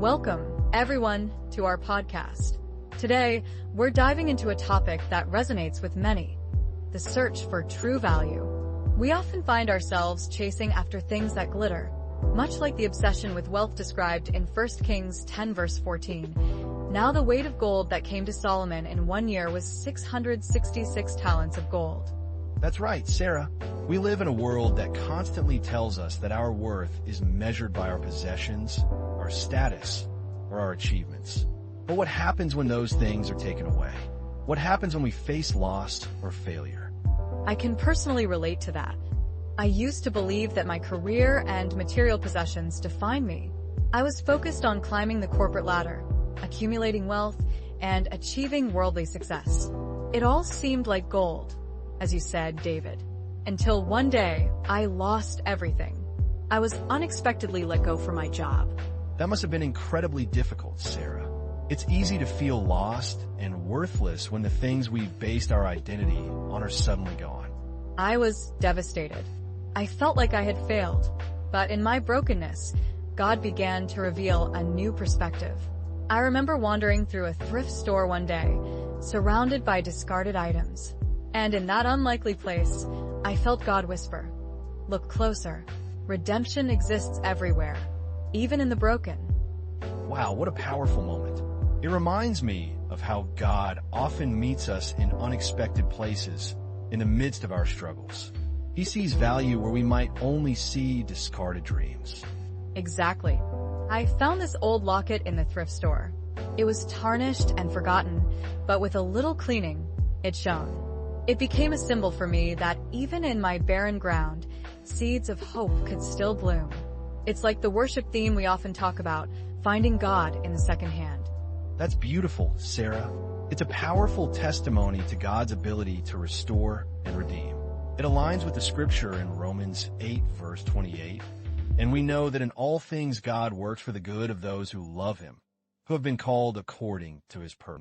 Welcome, everyone, to our podcast. Today, we're diving into a topic that resonates with many: the search for true value. We often find ourselves chasing after things that glitter, much like the obsession with wealth described in 1 Kings 10 verse 14. Now the weight of gold that came to Solomon in 1 year was 666 talents of gold. That's right, Sarah. We live in a world that constantly tells us that our worth is measured by our possessions, our status, or our achievements. But what happens when those things are taken away? What happens when we face loss or failure? I can personally relate to that. I used to believe that my career and material possessions define me. I was focused on climbing the corporate ladder, accumulating wealth, and achieving worldly success. It all seemed like gold, as you said, David. Until one day, I lost everything. I was unexpectedly let go from my job. That must have been incredibly difficult, Sarah. It's easy to feel lost and worthless when the things we've based our identity on are suddenly gone. I was devastated. I felt like I had failed. But in my brokenness, God began to reveal a new perspective. I remember wandering through a thrift store one day, surrounded by discarded items. And in that unlikely place, I felt God whisper, "Look closer. Redemption exists everywhere, even in the broken." Wow, what a powerful moment. It reminds me of how God often meets us in unexpected places in the midst of our struggles. He sees value where we might only see discarded dreams. Exactly. I found this old locket in the thrift store. It was tarnished and forgotten, but with a little cleaning, it shone. It became a symbol for me that even in my barren ground, seeds of hope could still bloom. It's like the worship theme we often talk about, finding God in the second hand. That's beautiful, Sarah. It's a powerful testimony to God's ability to restore and redeem. It aligns with the scripture in Romans 8 verse 28. And we know that in all things God works for the good of those who love him, who have been called according to his purpose.